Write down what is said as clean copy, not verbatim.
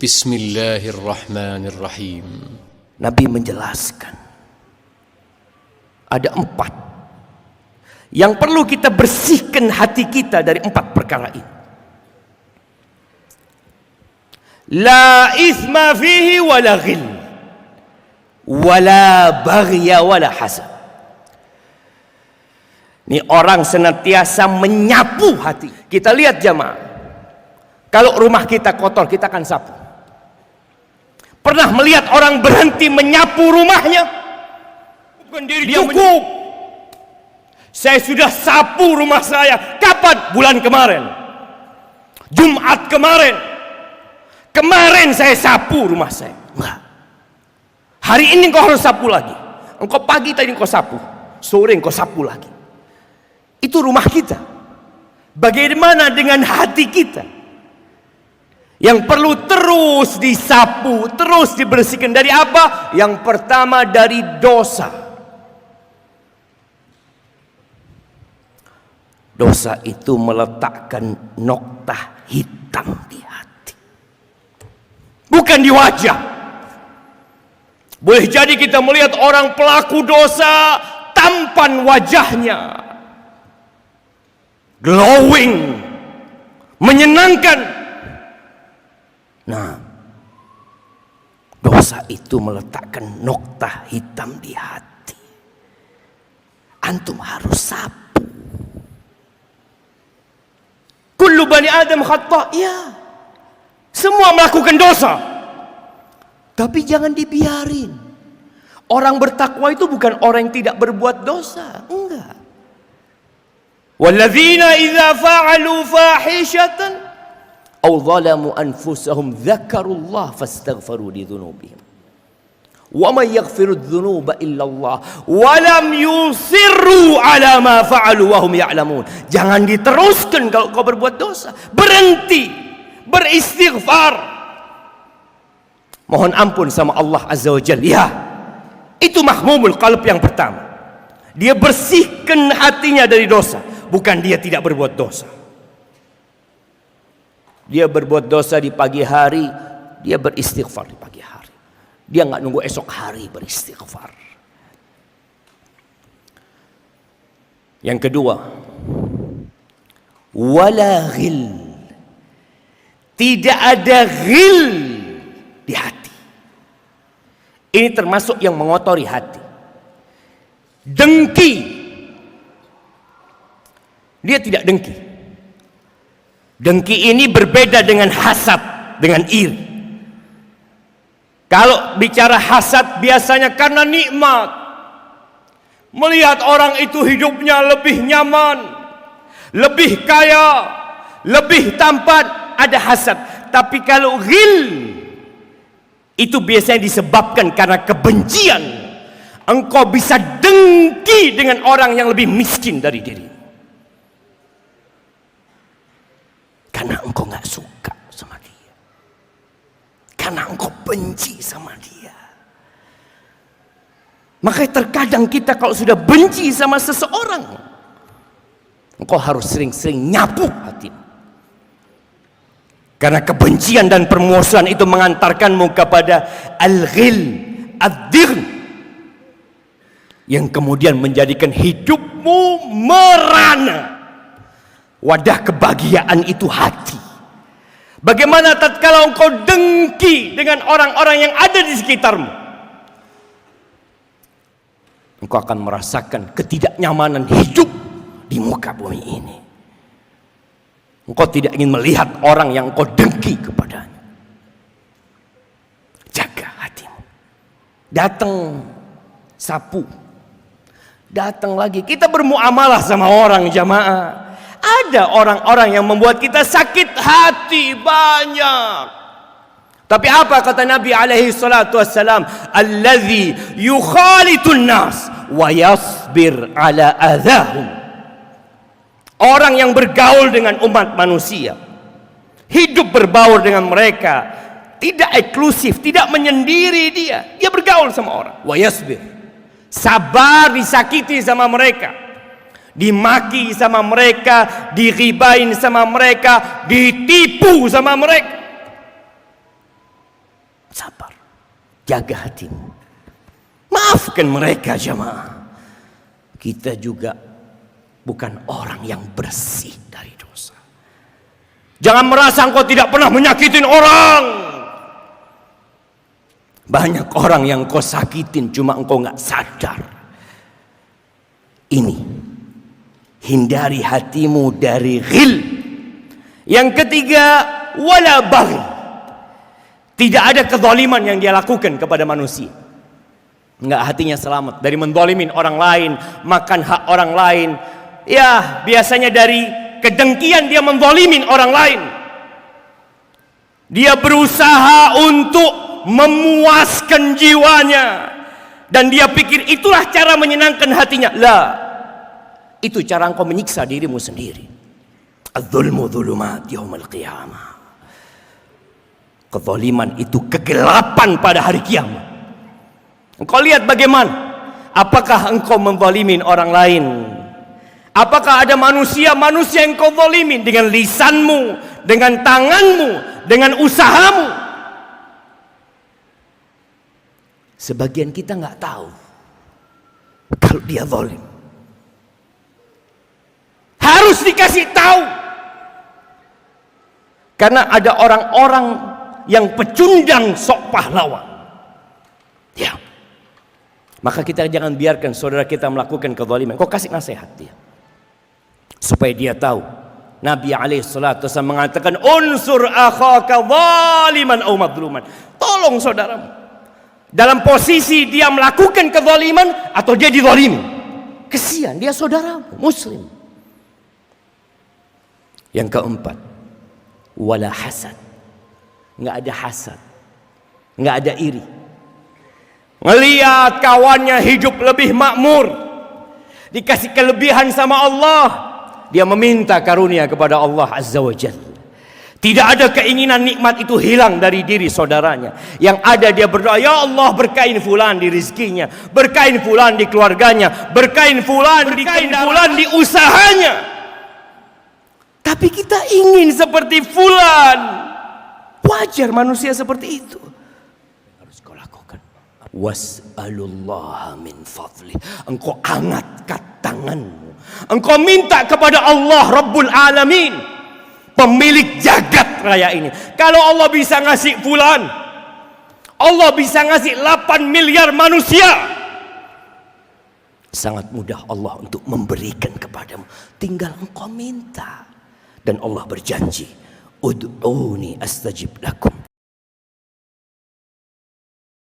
Bismillahirrahmanirrahim. Nabi menjelaskan ada 4 yang perlu kita bersihkan hati kita dari 4 perkara ini. La ithma fihi wala ghil wala baghya wala hasad. Ini orang senantiasa menyapu hati. Kita lihat jamaah, kalau rumah kita kotor kita akan sapu. Pernah melihat orang berhenti menyapu rumahnya? Dia cukup. Saya sudah sapu rumah saya. Kapan? Bulan kemarin, Jumat kemarin. Kemarin saya sapu rumah saya. Enggak. Hari ini engkau harus sapu lagi. Engkau pagi tadi engkau sapu, sore engkau sapu lagi. Itu rumah kita. Bagaimana dengan hati kita? Yang perlu terus disapu, terus dibersihkan dari apa? Yang pertama dari dosa. Dosa itu meletakkan noktah hitam di hati, bukan di wajah. Boleh jadi kita melihat orang pelaku dosa, tampan wajahnya, glowing, menyenangkan. Nah, dosa itu meletakkan noktah hitam di hati. Antum harus sapu. Kullu bani Adam khata', ya. Semua melakukan dosa. Tapi jangan dibiarin. Orang bertakwa itu bukan orang yang tidak berbuat dosa, enggak. Walladzina idza fa'alu fahishatan aw zalamu anfusahum dzakarullah fastaghfiru lidzunubihim wa may yaghfiru dzunuba illa Allah wa lam yusirru ala ma fa'alu wa hum ya'lamun. Jangan diteruskan kalau kau berbuat dosa. Berhenti, beristighfar, mohon ampun sama Allah Azza wa Jalla. Ya, itu mahmumul qalb yang pertama. Dia bersihkan hatinya dari dosa, bukan dia tidak berbuat dosa. Dia berbuat dosa di pagi hari, dia beristighfar di pagi hari. Dia nggak nunggu esok hari beristighfar. Yang kedua, wala ghil. Tidak ada ghil di hati. Ini termasuk yang mengotori hati. Dengki. Dia tidak dengki. Dengki ini berbeda dengan hasad, dengan iri. Kalau bicara hasad biasanya karena nikmat. Melihat orang itu hidupnya lebih nyaman, lebih kaya, lebih tampan, ada hasad. Tapi kalau ghil, itu biasanya disebabkan karena kebencian. Engkau bisa dengki dengan orang yang lebih miskin dari diri. Karena engkau nggak suka sama dia, karena engkau benci sama dia. Makanya terkadang kita kalau sudah benci sama seseorang, engkau harus sering-sering nyapu hati. Karena kebencian dan permusuhan itu mengantarkanmu kepada al-ghil, ad-dirn, yang kemudian menjadikan hidupmu merana. Wadah kebahagiaan itu hati. Bagaimana tatkala engkau dengki dengan orang-orang yang ada di sekitarmu? Engkau akan merasakan ketidaknyamanan hidup di muka bumi ini. Engkau tidak ingin melihat orang yang engkau dengki kepadanya. Jaga hatimu. Datang sapu, datang lagi. Kita bermuamalah sama orang jamaah. Ada orang-orang yang membuat kita sakit hati banyak. Tapi apa kata Nabi alaihi salatu wassalam? Allazi yukhalitun nas wa yasbir ala adahum. Orang yang bergaul dengan umat manusia, hidup berbaur dengan mereka, tidak eksklusif, tidak menyendiri dia. Dia bergaul sama orang. Wa yasbir. Sabar disakiti sama mereka. Dimaki sama mereka, diribain sama mereka, ditipu sama mereka. Sabar. Jaga hatimu. Maafkan mereka jemaah. Kita juga bukan orang yang bersih dari dosa. Jangan merasa engkau tidak pernah menyakitin orang. Banyak orang yang kau sakitin cuma engkau nggak sadar. Ini hindari hatimu dari ghil. Yang ketiga, wala baghi. Tidak ada kezaliman yang dia lakukan kepada manusia. Enggak, hatinya selamat dari menzalimin orang lain, makan hak orang lain. Ya, biasanya dari kedengkian dia menzalimin orang lain. Dia berusaha untuk memuaskan jiwanya. Dan dia pikir itulah cara menyenangkan hatinya. Lah, itu cara engkau menyiksa dirimu sendiri. Az-zulmu zulumat yaumil qiyamah. Kezaliman itu kegelapan pada hari kiamat. Engkau lihat bagaimana. Apakah engkau menzalimin orang lain? Apakah ada manusia-manusia yang kau zalimin dengan lisanmu, dengan tanganmu, dengan usahamu? Sebagian kita nggak tahu kalau dia zalim. Harus dikasih tahu. Karena ada orang-orang yang pecundang sok pahlawan. Ya. Maka kita jangan biarkan saudara kita melakukan kezaliman. Kau kasih nasihat dia. Supaya dia tahu. Nabi SAW mengatakan, unsur akhaka zaliman aw madluman. Tolong saudaramu. Dalam posisi dia melakukan kezaliman atau dia dizalimi. Kesian, dia saudaramu, muslim. Yang keempat, wala hasad. Nggak ada hasad, nggak ada iri. Melihat kawannya hidup lebih makmur, dikasih kelebihan sama Allah, dia meminta karunia kepada Allah Azza wa Jalla. Tidak ada keinginan nikmat itu hilang dari diri saudaranya. Yang ada dia berdoa, ya Allah berkahin fulan di rizkinya, berkahin fulan di keluarganya, berkahin fulan di usahanya. Tapi kita ingin seperti fulan. Wajar manusia seperti itu. Harus kau lakukan. Was'alullaha min fadli. Engkau angkat tanganmu. Engkau minta kepada Allah Rabbul Alamin, pemilik jagat raya ini. Kalau Allah bisa ngasih fulan, Allah bisa ngasih 8 miliar manusia. Sangat mudah Allah untuk memberikan kepadamu. Tinggal engkau minta. Dan Allah berjanji, ud'uni astajib lakum.